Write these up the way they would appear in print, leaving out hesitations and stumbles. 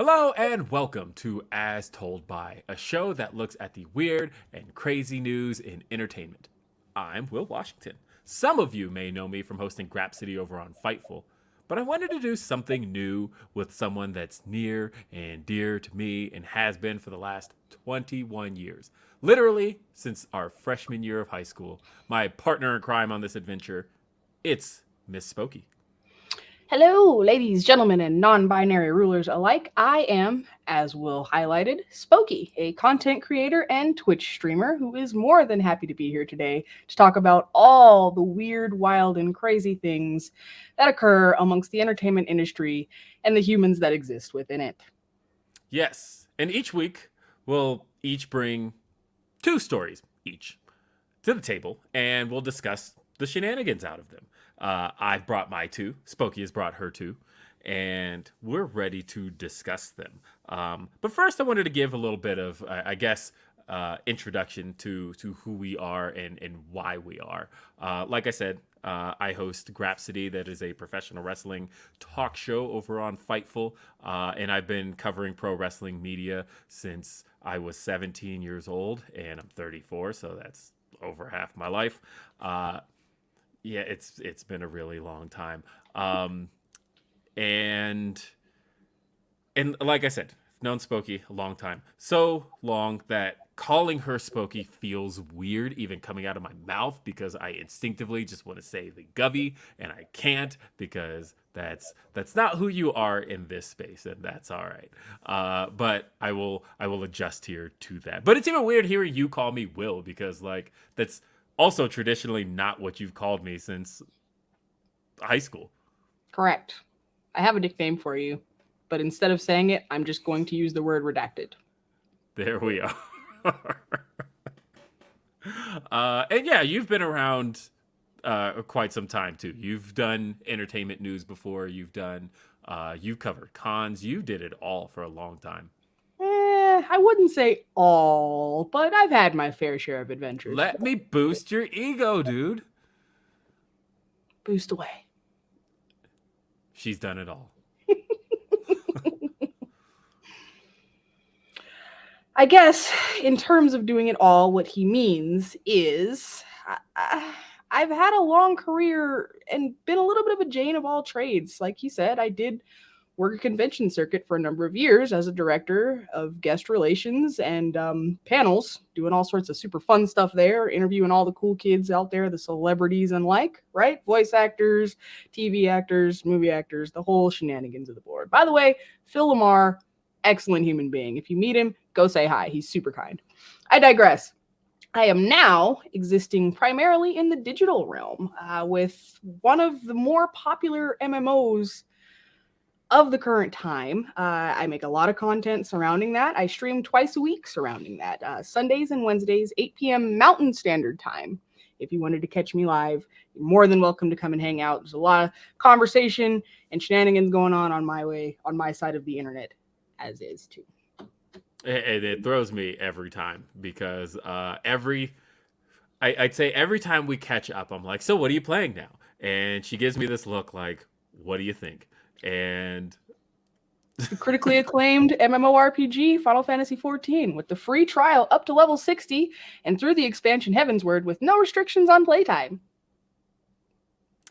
Hello and welcome to As Told By, a show that looks at the weird and crazy news in entertainment. I'm Will Washington. Some of you may know me from hosting Grap City over on Fightful, but I wanted to do something new with someone that's near and dear to me and has been for the last 21 years. Literally since our freshman year of high school. My partner in crime on this adventure, it's Miss Spoki. Hello, ladies, gentlemen, and non binary rulers alike. I am, as Will highlighted, Spoki, a content creator and Twitch streamer who is more than happy to be here today to talk about all the weird, wild, and crazy things that occur amongst the entertainment industry and the humans that exist within it. Yes, and each week we'll each bring two stories each to the table, and we'll discuss the shenanigans out of them. I've brought my two. Spoki has brought her two, and we're ready to discuss them. But first, I wanted to give a little bit of, I guess, introduction to who we are and why we are. Like I said, I host Grap City, that is a professional wrestling talk show over on Fightful, and I've been covering pro wrestling media since I was 17 years old, and I'm 34, so that's over half my life. Yeah, it's been a really long time. And like I said, I've known Spoki a long time. So long that calling her Spoki feels weird even coming out of my mouth because I instinctively just want to say the Govey and I can't because that's not who you are in this space, and that's all right. But I will adjust here to that. But it's even weird hearing you call me Will because like that's also traditionally not what you've called me since high school. Correct. I have a nickname for you, but instead of saying it, I'm just going to use the word redacted. There we are. And yeah, you've been around quite some time too. You've done entertainment news before. You've covered cons. You did it all for a long time. I wouldn't say all, but I've had my fair share of adventures. Let me boost your ego, dude. Boost away. She's done it all. I guess in terms of doing it all, what he means is I've had a long career and been a little bit of a Jane of all trades. Like he said, I did work a convention circuit for a number of years as a director of guest relations and panels, doing all sorts of super fun stuff there, interviewing all the cool kids out there, the celebrities and like, right? Voice actors, TV actors, movie actors, the whole shenanigans of the board. By the way, Phil Lamar, excellent human being. If you meet him, go say hi. He's super kind. I digress. I am now existing primarily in the digital realm with one of the more popular MMOs of the current time. I make a lot of content surrounding that. I stream twice a week surrounding that. Sundays and Wednesdays, 8 p.m. Mountain Standard Time. If you wanted to catch me live, you're more than welcome to come and hang out. There's a lot of conversation and shenanigans going on my side of the internet, as is too. It throws me every time because I'd say every time we catch up, I'm like, so what are you playing now? And she gives me this look like, what do you think? And the critically acclaimed MMORPG Final Fantasy XIV with the free trial up to level 60 and through the expansion Heavensward with no restrictions on playtime.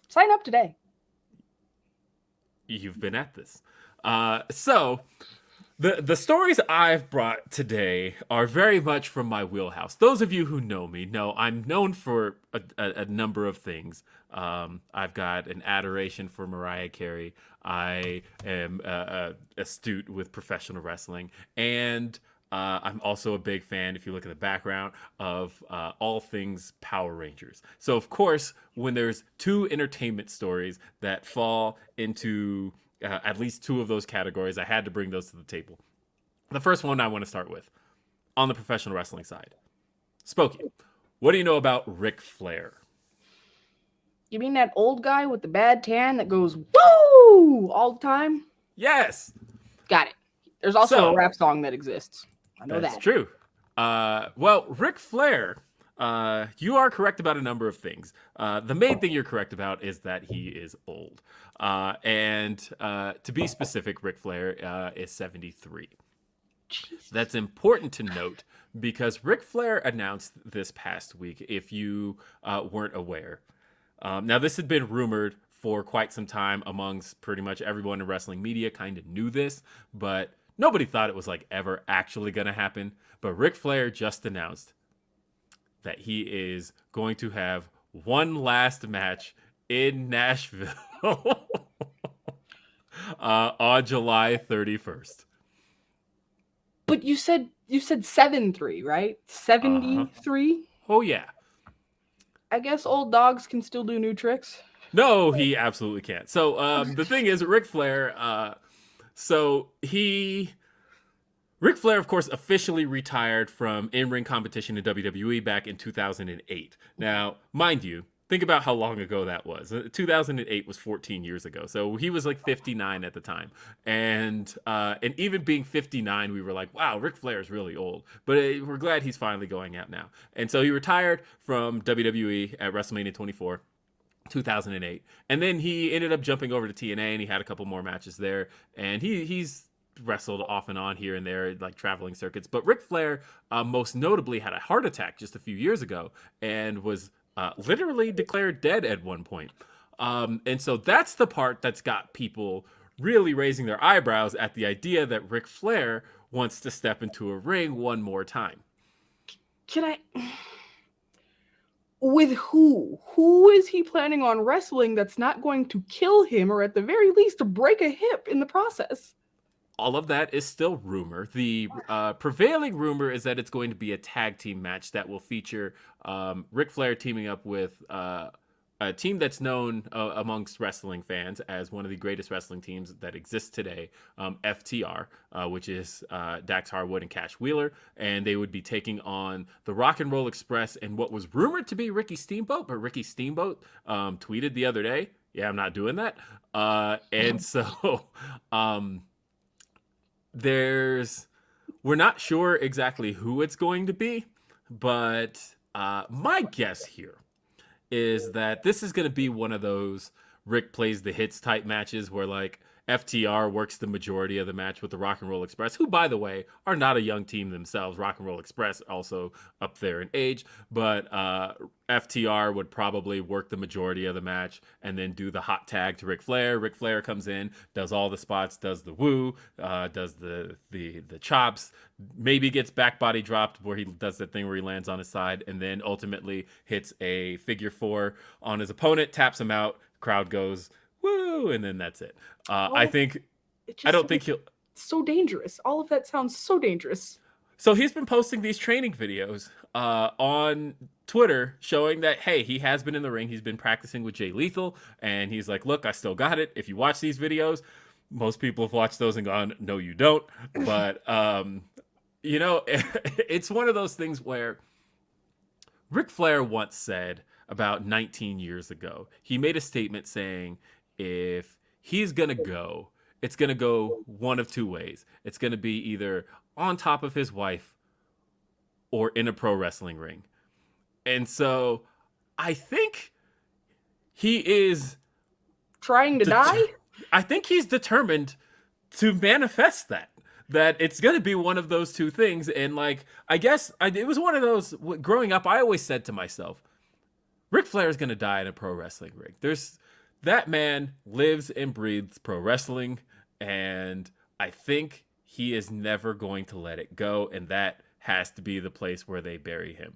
Sign up today. You've been at this. So the stories I've brought today are very much from my wheelhouse. Those of you who know me know I'm known for a number of things. I've got an adoration for Mariah Carey. I am astute with professional wrestling, and I'm also a big fan, if you look at the background, of all things Power Rangers. So, of course, when there's two entertainment stories that fall into at least two of those categories, I had to bring those to the table. The first one I want to start with, on the professional wrestling side. Spoki, what do you know about Ric Flair? You mean that old guy with the bad tan that goes woo all the time? Yes. Got it. There's also a rap song that exists. I know that's that. True. Well, Ric Flair You are correct about a number of things. The main thing you're correct about is that he is old. And to be specific, Ric Flair is 73. Jesus. That's important to note because Ric Flair announced this past week, if you weren't aware. Now, this had been rumored for quite some time amongst pretty much everyone in wrestling media, kind of knew this, but nobody thought it was like ever actually going to happen. But Ric Flair just announced that he is going to have one last match in Nashville on July 31st. But you said 7-3, right? 73? Oh, yeah. I guess old dogs can still do new tricks. No, he absolutely can't. So the thing is, Ric Flair, Ric Flair, of course, officially retired from in-ring competition in WWE back in 2008. Now, mind you, think about how long ago that was. 2008 was 14 years ago. So he was like 59 at the time. And even being 59, we were like, wow, Ric Flair is really old. But we're glad he's finally going out now. And so he retired from WWE at WrestleMania 24. 2008, and then he ended up jumping over to TNA, and he had a couple more matches there, and he's wrestled off and on here and there, like traveling circuits. But Ric Flair most notably had a heart attack just a few years ago and was literally declared dead at one point. And so that's the part that's got people really raising their eyebrows at the idea that Ric Flair wants to step into a ring one more time. Can I... With who? Who is he planning on wrestling that's not going to kill him, or at the very least to break a hip in the process? All of that is still rumor. The prevailing rumor is that it's going to be a tag team match that will feature Ric Flair teaming up with a team that's known amongst wrestling fans as one of the greatest wrestling teams that exists today, FTR, which is Dax Harwood and Cash Wheeler, and they would be taking on the Rock and Roll Express and what was rumored to be Ricky Steamboat, but Ricky Steamboat tweeted the other day, yeah, I'm not doing that. And so we're not sure exactly who it's going to be, but my guess here is that this is going to be one of those Rick plays the hits type matches where like FTR works the majority of the match with the Rock and Roll Express, who, by the way, are not a young team themselves. Rock and Roll Express also up there in age, but FTR would probably work the majority of the match and then do the hot tag to Ric Flair. Ric Flair comes in, does all the spots, does the woo, does the chops, maybe gets back body dropped where he does that thing where he lands on his side, and then ultimately hits a figure four on his opponent, taps him out, crowd goes woo, and then that's it. I don't think he'll. So dangerous. All of that sounds so dangerous. So he's been posting these training videos on Twitter showing that, hey, he has been in the ring. He's been practicing with Jay Lethal, and he's like, look, I still got it. If you watch these videos, most people have watched those and gone, no, you don't. But, it's one of those things where Ric Flair once said about 19 years ago, he made a statement saying, if he's going to go, it's going to go one of two ways. It's going to be either on top of his wife or in a pro wrestling ring. And so I think he is trying to die. I think he's determined to manifest that it's going to be one of those two things. And like, I guess it was one of those growing up. I always said to myself, Ric Flair is going to die in a pro wrestling ring. That man lives and breathes pro wrestling, and I think he is never going to let it go, and that has to be the place where they bury him.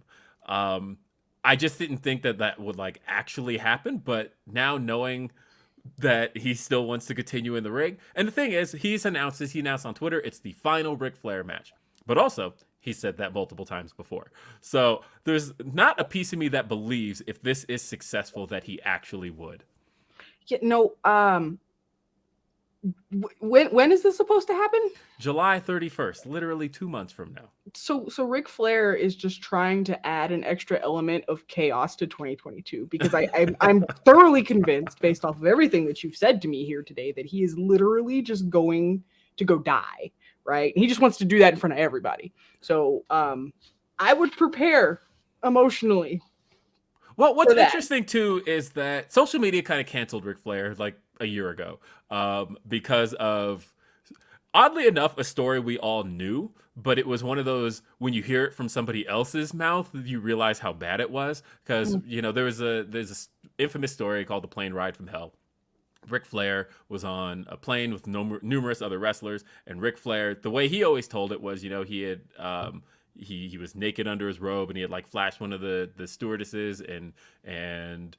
I just didn't think that would like actually happen, but now knowing that he still wants to continue in the ring, and the thing is, he announced on Twitter, it's the final Ric Flair match, but also he said that multiple times before. So there's not a piece of me that believes if this is successful that he actually would. Yeah, no. When is this supposed to happen? July 31st, literally 2 months from now. So Ric Flair is just trying to add an extra element of chaos to 2022 because I'm thoroughly convinced, based off of everything that you've said to me here today, that he is literally just going to go die. Right? He just wants to do that in front of everybody. So I would prepare emotionally Well, what's for that. interesting too is that social media kind of canceled Ric Flair like a year ago, because of, oddly enough, a story we all knew, but it was one of those when you hear it from somebody else's mouth, you realize how bad it was. Because Mm, there's a infamous story called the plane ride from hell. Ric Flair was on a plane with numerous other wrestlers, and Ric Flair, the way he always told it was, he had he was naked under his robe, and he had like flashed one of the stewardesses, and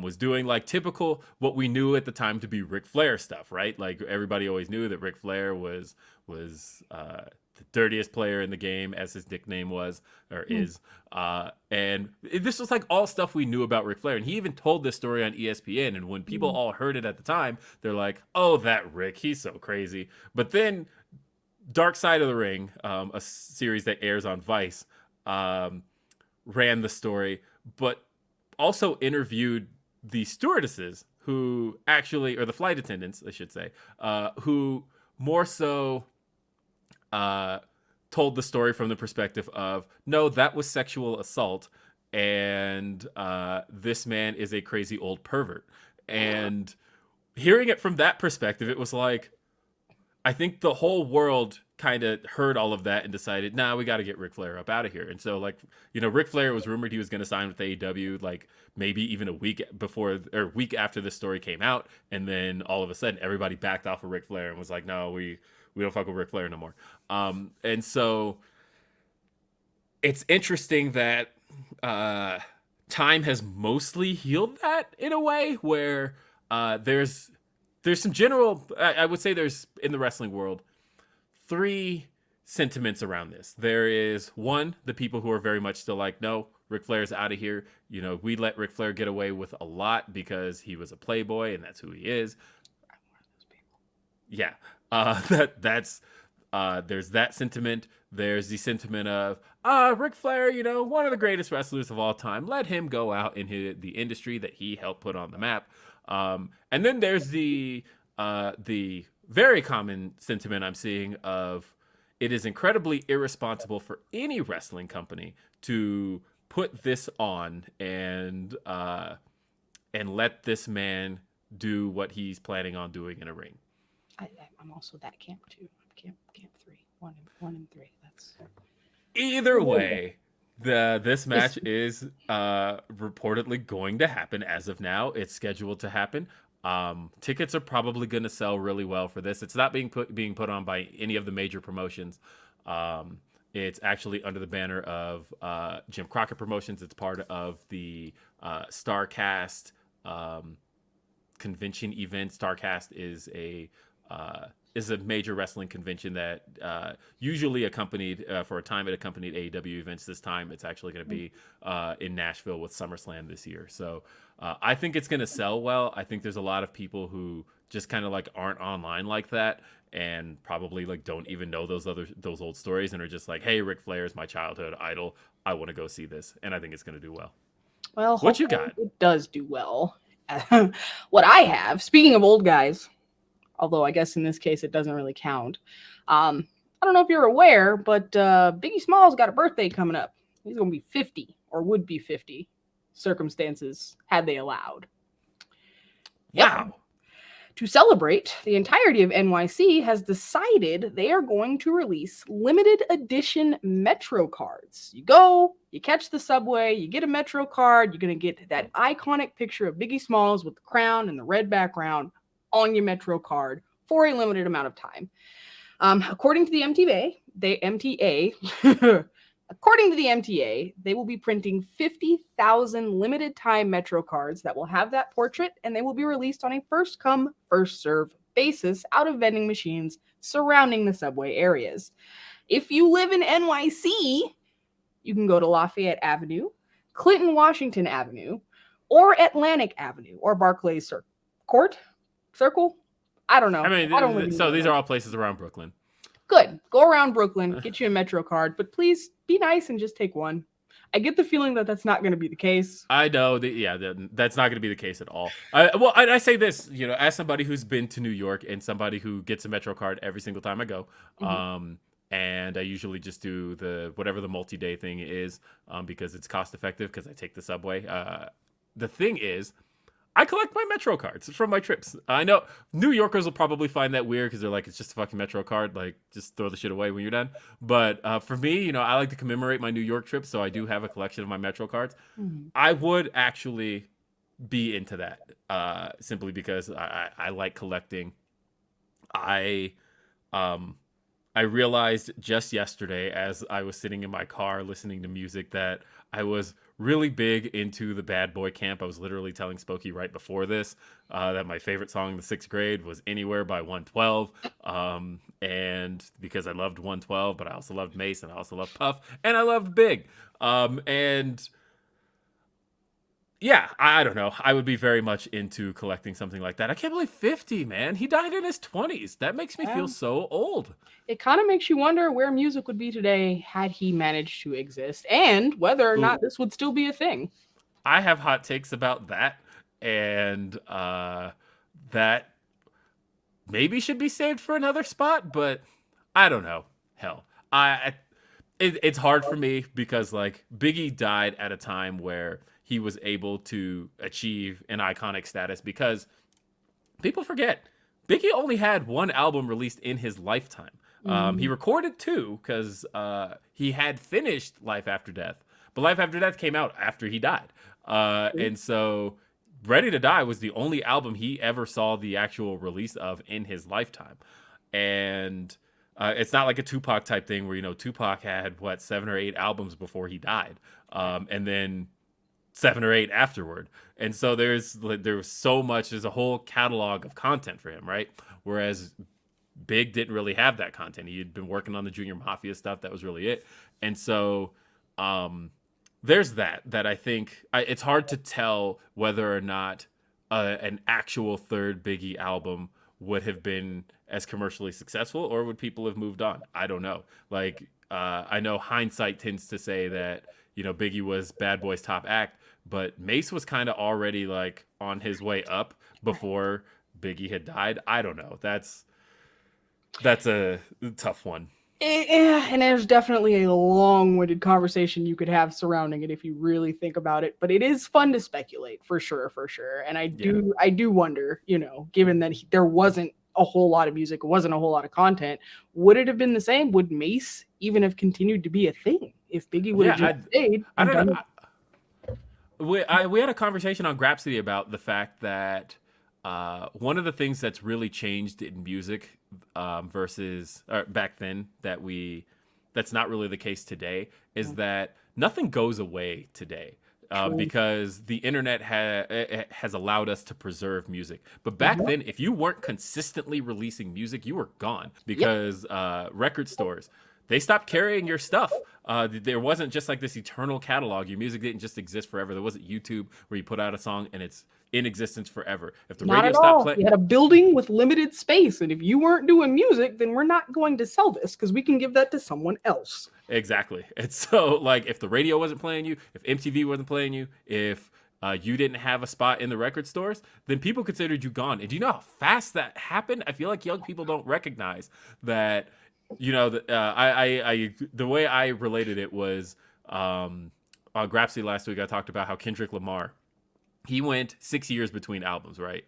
was doing like typical what we knew at the time to be Ric Flair stuff, right? Like everybody always knew that Ric Flair was the dirtiest player in the game, as his nickname was or mm, is. This was like all stuff we knew about Ric Flair, and he even told this story on ESPN. And when people mm. all heard it at the time, they're like, "Oh, that Rick, he's so crazy." But then, Dark Side of the Ring, a series that airs on Vice, ran the story, but also interviewed the stewardesses who actually, or the flight attendants, I should say, who more so uh, told the story from the perspective of, no, that was sexual assault, and this man is a crazy old pervert. And hearing it from that perspective, it was like, I think the whole world kind of heard all of that and decided, nah, we got to get Ric Flair up out of here. And so, like, Ric Flair was rumored he was going to sign with AEW, like maybe even a week before or week after this story came out. And then all of a sudden, everybody backed off of Ric Flair and was like, no, we don't fuck with Ric Flair no more. And so it's interesting that time has mostly healed that in a way where there's some general, I would say there's, in the wrestling world, three sentiments around this. There is one, the people who are very much still like, no, Ric Flair's out of here. We let Ric Flair get away with a lot because he was a playboy and that's who he is. Yeah. That's there's that sentiment. There's the sentiment of Ric Flair, one of the greatest wrestlers of all time. Let him go out in the industry that he helped put on the map. And then there's the very common sentiment I'm seeing of, it is incredibly irresponsible for any wrestling company to put this on and let this man do what he's planning on doing in a ring. I'm also that camp too. Camp 3, 1 and 3. That's Either way, this match is reportedly going to happen as of now. It's scheduled to happen. Tickets are probably going to sell really well for this. It's not being put on by any of the major promotions. It's actually under the banner of Jim Crockett Promotions. It's part of the StarCast convention event. StarCast is a major wrestling convention that usually accompanied, for a time, it accompanied AEW events. This time it's actually going to be in Nashville with SummerSlam this year. So I think it's going to sell well. I think there's a lot of people who just kind of like aren't online like that and probably like don't even know those old stories and are just like, hey, Ric Flair is my childhood idol. I want to go see this. And I think it's going to do well. Well, What you got? it does do well. What I have, speaking of old guys, although I guess in this case it doesn't really count. I don't know if you're aware, but Biggie Smalls got a birthday coming up. He's going to be 50, or would be 50, circumstances had they allowed. Wow. Yep. To celebrate, the entirety of NYC has decided they are going to release limited edition Metro cards. You go, you catch the subway, you get a Metro card, you're going to get that iconic picture of Biggie Smalls with the crown and the red background on your Metro card for a limited amount of time. According to the according to the MTA, they will be printing 50,000 limited time Metro cards that will have that portrait, and they will be released on a first come, first serve basis out of vending machines surrounding the subway areas. If you live in NYC, you can go to Lafayette Avenue, Clinton Washington Avenue, or Atlantic Avenue, or Barclays Circle. I don't know. So these are all places around Brooklyn. Good. Go around Brooklyn, get you a Metro card, but please be nice and just take one. I get the feeling that that's not going to be the case. I know that's not going to be the case at all. I say this, as somebody who's been to New York and somebody who gets a Metro card every single time I go. and I usually just do the whatever the multi-day thing is, because it's cost effective because I take the subway. The thing is, I collect my Metro cards from my trips. I know New Yorkers will probably find that weird because they're like, it's just a fucking Metro card. Like, just throw the shit away when you're done. But for me, I like to commemorate my New York trip, so I do have a collection of my Metro cards. Mhm. I would actually be into that, simply because I like collecting. I um, I realized just yesterday as I was sitting in my car listening to music that I was really big into the bad boy camp. I was literally telling Spoki right before this that my favorite song in the sixth grade was Anywhere by 112. And because I loved 112, but I also loved Mace and I also loved Puff and I loved Big. And yeah, I don't know. I would be very much into collecting something like that. I can't believe 50, man. He died in his 20s. That makes me Yeah. feel so old. It kind of makes you wonder where music would be today had he managed to exist, and whether or Ooh, not this would still be a thing. I have hot takes about that, and that maybe should be saved for another spot, but I don't know. Hell, it's hard for me because like Biggie died at a time where he was able to achieve an iconic status because people forget Biggie only had one album released in his lifetime. He Mm. recorded two because he had finished Life After Death, but Life After Death came out after he died. And so Ready to Die was the only album he ever saw the actual release of in his lifetime. And it's not like a Tupac type thing where, Tupac had, what, 7 or 8 albums before he died. And then 7 or 8 afterward. And so there's so much, there's a whole catalog of content for him, right? Whereas Big didn't really have that content. He had been working on the Junior Mafia stuff. That was really it. And so there's that I think it's hard to tell whether or not an actual third Biggie album would have been as commercially successful, or would people have moved on? I don't know. Like, I know hindsight tends to say that, Biggie was Bad Boy's top act, but Mace was kind of already like on his way up before Biggie had died. I don't know. That's a tough one. And there's definitely a long-winded conversation you could have surrounding it if you really think about it. But it is fun to speculate, for sure, for sure. And Yeah. I do wonder, given that there wasn't a whole lot of music, it wasn't a whole lot of content, would it have been the same? Would Mace even have continued to be a thing if Biggie would have Yeah, just stayed I and don't know. done it? We had a conversation on Grapsity about the fact that one of the things that's really changed in music, versus back then, that's not really the case today, is that nothing goes away today. True. Because the internet has allowed us to preserve music. But back Mhm. then, if you weren't consistently releasing music, you were gone Yep. because record stores, they stopped carrying your stuff. There wasn't just like this eternal catalog. Your music didn't just exist forever. There wasn't YouTube where you put out a song and it's in existence forever. If the Not radio at stopped all. playing, You had a building with limited space, and if you weren't doing music, then we're not going to sell this because we can give that to someone else. exactly. And so, like, if the radio wasn't playing you, if MTV wasn't playing you, if you didn't have a spot in the record stores, then people considered you gone. And do you know how fast that happened? I feel like young people don't recognize that. The way I related it was on Grapsy last week. I talked about how Kendrick Lamar, he went 6 years between albums, right?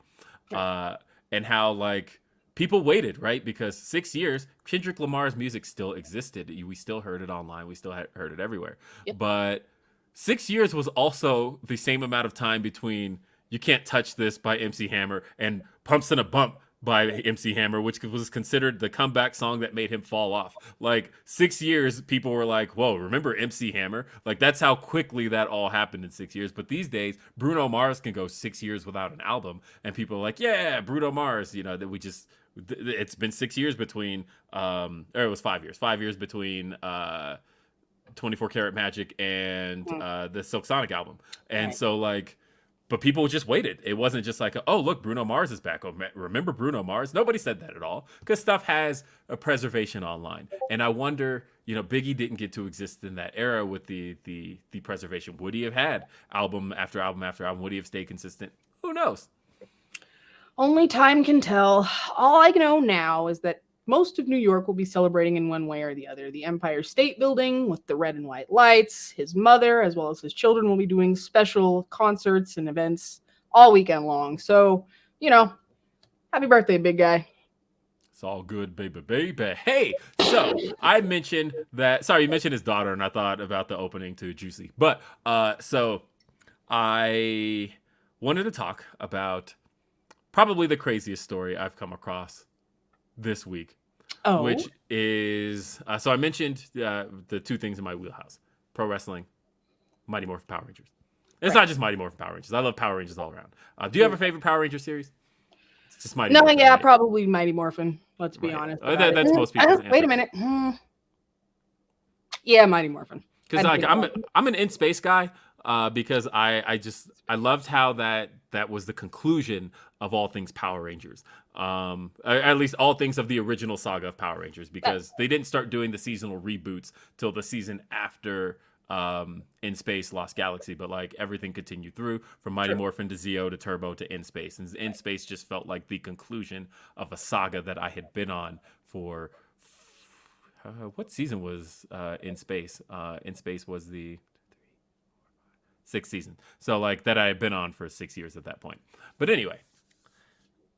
And how like people waited, right? Because 6 years, Kendrick Lamar's music still existed. We still heard it online. We still heard it everywhere. Yep. But 6 years was also the same amount of time between You Can't Touch This by MC Hammer and Pumps in a Bump by MC Hammer, which was considered the comeback song that made him fall off. Like 6 years, people were like, whoa, remember MC Hammer? Like that's how quickly that all happened in 6 years. But these days, Bruno Mars can go 6 years without an album. And people are like, yeah, Bruno Mars, that it's been 6 years between, or it was 5 years, 5 years between 24 Karat Magic and the Silk Sonic album. And Right. so like, but people just waited. It wasn't just like, oh, look, Bruno Mars is back. Oh, remember Bruno Mars? Nobody said that at all because stuff has a preservation online. And I wonder, Biggie didn't get to exist in that era with the preservation. Would he have had album after album after album? Would he have stayed consistent? Who knows? Only time can tell. All I know now is that most of New York will be celebrating in one way or the other. The Empire State Building with the red and white lights. His mother, as well as his children, will be doing special concerts and events all weekend long. So, happy birthday, big guy. It's all good, baby. Hey, so I mentioned that. Sorry, you mentioned his daughter, and I thought about the opening to Juicy. But so I wanted to talk about probably the craziest story I've come across this week, which is so I mentioned the two things in my wheelhouse: pro wrestling, Mighty Morphin Power Rangers. It's not just Mighty Morphin Power Rangers. I love Power Rangers all around. Do you have a favorite Power Ranger series? It's just Mighty Morphin. Yeah, right? Probably Mighty Morphin. Let's be honest. That's most people's answer. Wait a minute. Yeah, Mighty Morphin. Because like I'm an in space guy. Because I loved how that was the conclusion of all things Power Rangers. At least all things of the original saga of Power Rangers, because they didn't start doing the seasonal reboots till the season after In Space Lost Galaxy, but like everything continued through from Mighty Morphin to Zeo to Turbo to In Space, and In Space just felt like the conclusion of a saga that I had been on for what season was In Space? In Space was the 6th season. So like that I had been on for 6 years at that point. But anyway,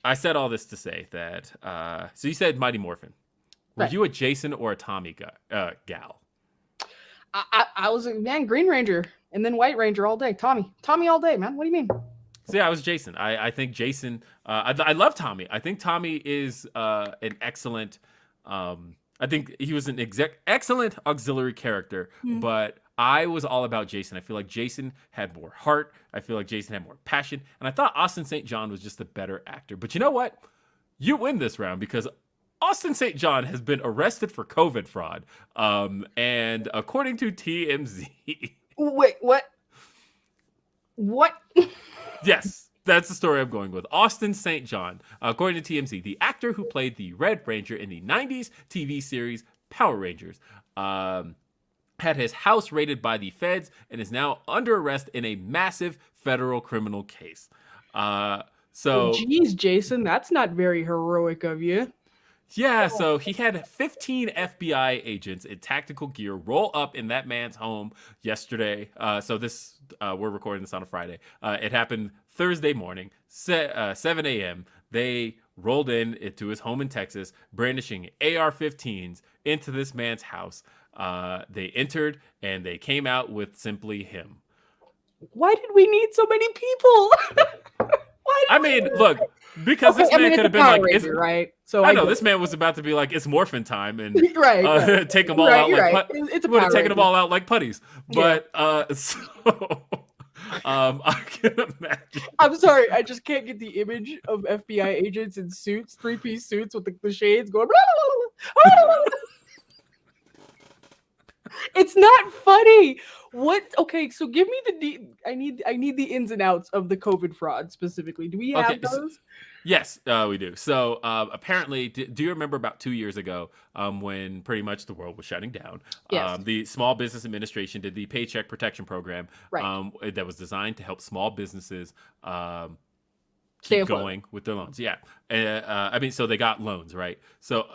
I said all this to say that, so you said Mighty Morphin. Were you a Jason or a Tommy gal? I was a Green Ranger and then White Ranger all day. Tommy all day, man. What do you mean? So yeah, I was Jason. I think Jason, I love Tommy. I think Tommy is an excellent, I think he was an excellent auxiliary character, but I was all about Jason. I feel like Jason had more heart. I feel like Jason had more passion. And I thought Austin St. John was just a better actor. But you know what? You win this round because Austin St. John has been arrested for COVID fraud. And according to TMZ... Wait, what? What? Yes, that's the story I'm going with. Austin St. John, according to TMZ, the actor who played the Red Ranger in the 90s TV series Power Rangers, had his house raided by the feds and is now under arrest in a massive federal criminal case. Geez, Jason, that's not very heroic of you. Yeah, so he had 15 FBI agents in tactical gear roll up in that man's home yesterday. So this, we're recording this on a Friday. It happened Thursday morning, 7 a.m. They rolled into his home in Texas, brandishing AR-15s into this man's house. They entered and they came out with simply him. Why did we need so many people? Look, because this man could have been like, Ranger, right? So I know this man was about to be like, it's morphin time, and right. take them all out like it's would have taken them all out like putties. But so I can imagine. I'm sorry, I just can't get the image of FBI agents in suits, 3-piece suits with the shades going. It's not funny. What? Okay, so give me I need the ins and outs of the COVID fraud specifically. Do we have those? Yes, we do. So apparently, do you remember about 2 years ago when pretty much the world was shutting down? Yes. The Small Business Administration did the Paycheck Protection Program that was designed to help small businesses keep going with their loans. Yeah. So they got loans, right? So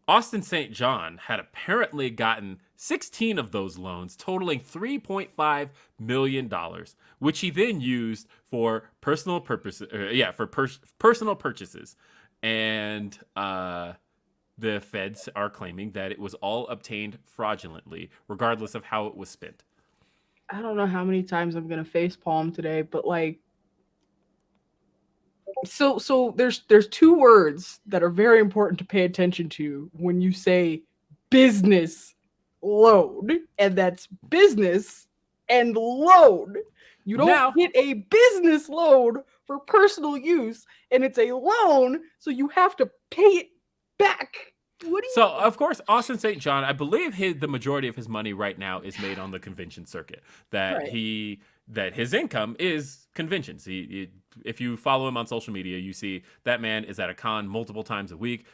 Austin St. John had apparently gotten 16 of those loans, totaling $3.5 million, which he then used for personal purposes. Personal purchases. And the feds are claiming that it was all obtained fraudulently, regardless of how it was spent. I don't know how many times I'm gonna facepalm today, but like, so there's two words that are very important to pay attention to when you say business loan, and that's business and loan. You don't get a business loan for personal use, and it's a loan, so you have to pay it back. So, of course, Austin St. John, I believe the majority of his money right now is made on the convention circuit. That his income is conventions. If you follow him on social media, you see that man is at a con multiple times a week.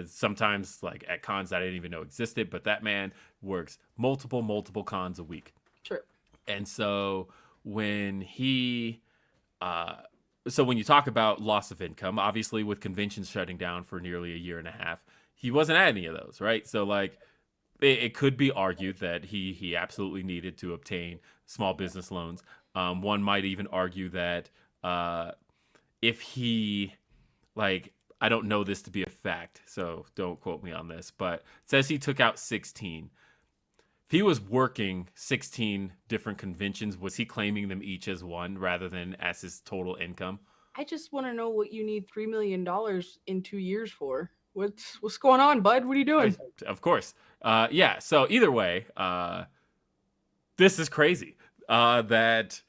Sometimes like at cons that I didn't even know existed, but that man works multiple cons a week. Sure. And so when he so when you talk about loss of income, obviously with conventions shutting down for nearly a year and a half, he wasn't at any of those, right? So like it could be argued that he absolutely needed to obtain small business loans. One might even argue that if he like I don't know this to be a fact, so don't quote me on this, but it says he took out 16. If he was working 16 different conventions, was he claiming them each as one rather than as his total income? I just want to know what you need $3 million in 2 years for. What's going on, bud? What are you doing? Of course. Yeah. So either way, this is crazy. That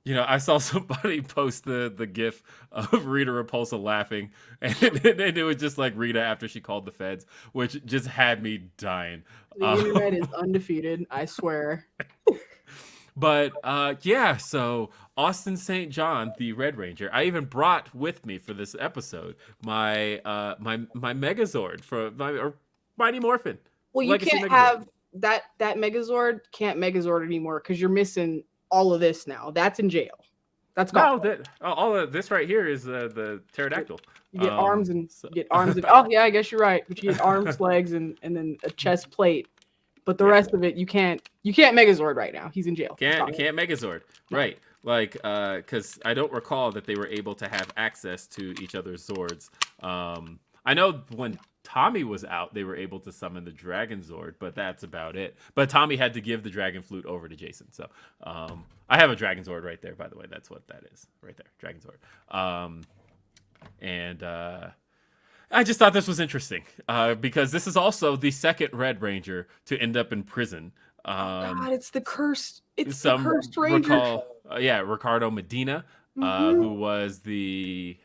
I saw somebody post the gif of Rita Repulsa laughing, and it was just like Rita after she called the feds, which just had me dying. The internet is undefeated, I swear. But yeah, so Austin St. John, the Red Ranger. I even brought with me for this episode my Megazord from or Mighty Morphin. Well, you can't have that Megazord can't Megazord anymore because you're missing all of this now. That's in jail. That's gone. No, all of this right here is the pterodactyl. You get arms and get arms. And, oh yeah, I guess you're right. But you get arms, legs, and then a chest plate. But the rest of it, you can't Megazord right now. He's in jail. Can't Megazord. Right. Like, because I don't recall that they were able to have access to each other's Zords. I know when Tommy was out, they were able to summon the Dragon Zord, but that's about it. But Tommy had to give the Dragon Flute over to Jason. So I have a Dragon Zord right there, by the way. That's what that is. Right there. Dragon Zord. And I just thought this was interesting because this is also the second Red Ranger to end up in prison. God, it's the cursed. It's the cursed Ranger. Ricardo Medina, who was the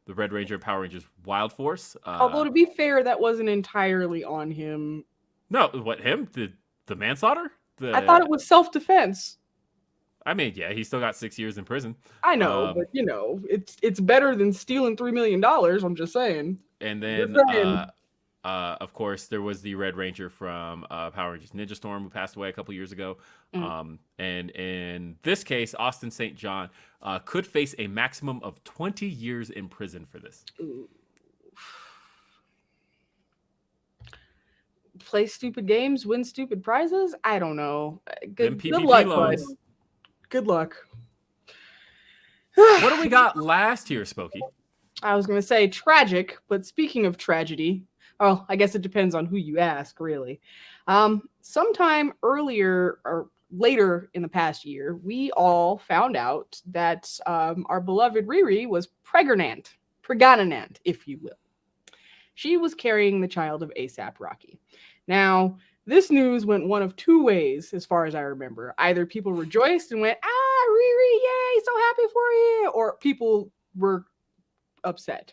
Red Ranger of Power Rangers Wild Force. Although to be fair, that wasn't entirely on him. No, what him? The manslaughter? I thought it was self-defense. I mean, yeah, he still got 6 years in prison. I know, but it's better than stealing $3 million. I'm just saying. And then, of course, there was the Red Ranger from Power Rangers Ninja Storm who passed away a couple years ago. And in this case, Austin St. John could face a maximum of 20 years in prison for this. Ooh. Play stupid games, win stupid prizes? I don't know. Good luck, bud. Good luck. What do we got last here, Spoki? I was going to say tragic, but speaking of tragedy, well, I guess it depends on who you ask, really. Sometime earlier or later in the past year, we all found out that our beloved Riri was pregnant, if you will. She was carrying the child of A$AP Rocky. Now, this news went one of two ways, as far as I remember. Either people rejoiced and went, Riri, yay, so happy for you, or people were upset.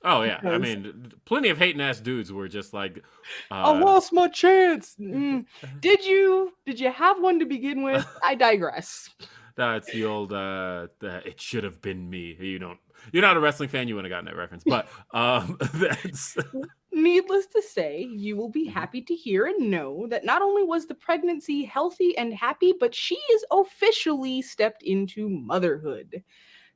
Oh, yeah. I mean, plenty of hating ass dudes were just like, I lost my chance. Did you have one to begin with? I digress. That's the old, it should have been me. You're not a wrestling fan. You wouldn't have gotten that reference. But that's... Needless to say, you will be happy to hear and know that not only was the pregnancy healthy and happy, but she is officially stepped into motherhood.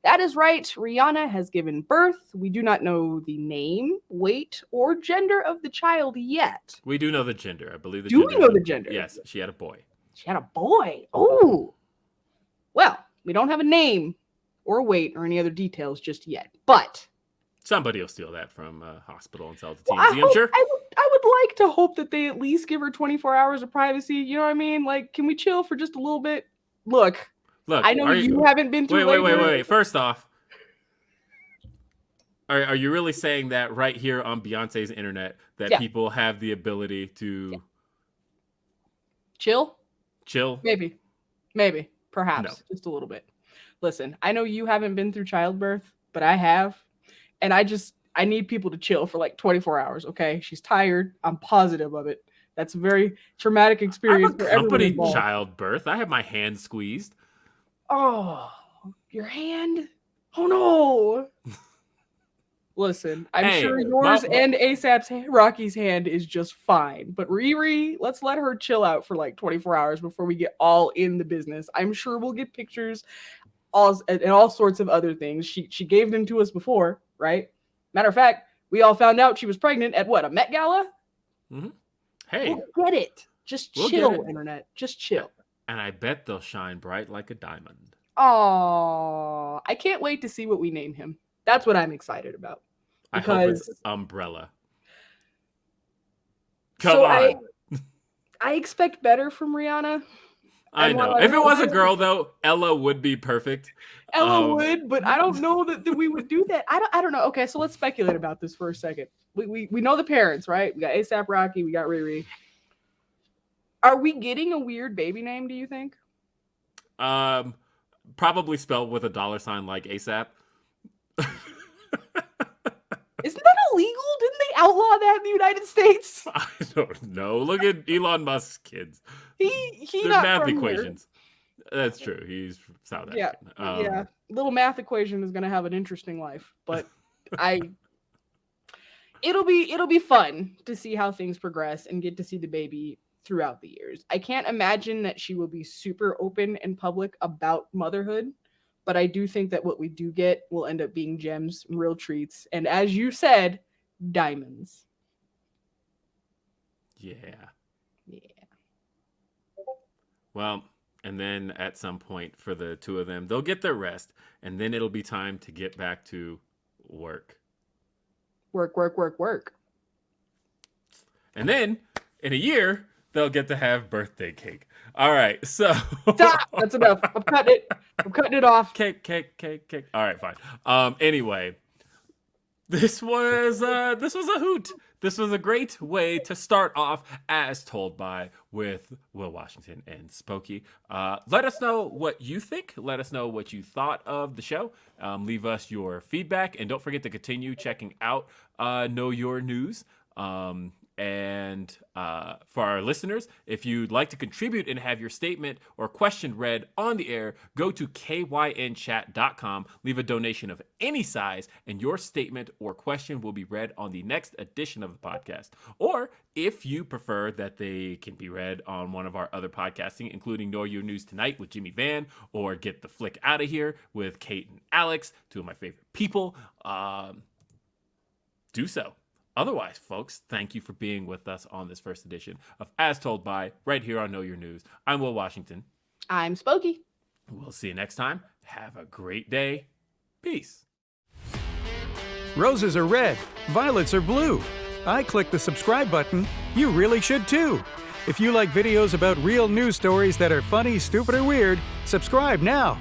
That is right, Rhianna has given birth. We do not know the name, weight, or gender of the child yet. We do know the gender. I believe the gender. Do we know the gender? Yes, she had a boy. She had a boy. Oh. Well, we don't have a name or weight or any other details just yet, but... Somebody will steal that from a hospital and sell it to TMZ, I'm sure. I would like to hope that they at least give her 24 hours of privacy. You know what I mean? Like, can we chill for just a little bit? Look, I know you haven't been through Wait. First off, are you really saying that right here on Beyonce's internet that people have the ability to... Chill? Maybe. Perhaps. No. Just a little bit. Listen, I know you haven't been through childbirth, but I have. And I need people to chill for like 24 hours, okay? She's tired. I'm positive of it. That's a very traumatic experience for everyone involved. Childbirth. I have my hand squeezed. Oh, your hand? Oh, no. Listen, I'm sure yours and A$AP Rocky's hand is just fine. But Riri, let's let her chill out for like 24 hours before we get all in the business. I'm sure we'll get pictures all sorts of other things. She gave them to us before, right? Matter of fact, we all found out she was pregnant at what, a Met Gala? Mm-hmm. Hey, we'll get it. Just chill, internet. Just chill. And I bet they'll shine bright like a diamond. Oh, I can't wait to see what we name him. That's what I'm excited about. Because I hope it's Umbrella. Come on. I expect better from Rihanna. I know. If it was a girl, though, Ella would be perfect. Ella would, but I don't know that we would do that. I don't know. Okay, so let's speculate about this for a second. We know the parents, right? We got A$AP Rocky, we got Riri. Are we getting a weird baby name, do you think? Probably spelled with a $sign like ASAP. Isn't that illegal? Didn't they outlaw that in the United States? I don't know. Look at Elon Musk's kids. They're not math equations. Here. That's true. He's from South Africa. Yeah. Little math equation is going to have an interesting life, but it'll be fun to see how things progress and get to see the baby throughout the years. I can't imagine that she will be super open and public about motherhood, but I do think that what we do get will end up being gems, real treats, and as you said, diamonds. Yeah. Well, and then at some point for the two of them, they'll get their rest, and then it'll be time to get back to work. Work. And then in a year, they'll get to have birthday cake. All right, so stop. That's enough. I'm cutting it off. Cake. All right, fine. Anyway, this was a hoot. This was a great way to start off As Told By with Will Washington and Spoki. Let us know what you think. Let us know what you thought of the show. Leave us your feedback, and don't forget to continue checking out Know Your News. And for our listeners, if you'd like to contribute and have your statement or question read on the air, go to kynchat.com, leave a donation of any size, and your statement or question will be read on the next edition of the podcast. Or if you prefer that they can be read on one of our other podcasting, including Know Your News Tonight with Jimmy Van, or Get the Flick Out of Here with Kate and Alex, two of my favorite people, do so. Otherwise, folks, thank you for being with us on this first edition of As Told By, right here on Know Your News. I'm Will Washington. I'm Spoki. We'll see you next time. Have a great day. Peace. Roses are red, violets are blue. I click the subscribe button. You really should too. If you like videos about real news stories that are funny, stupid, or weird, subscribe now.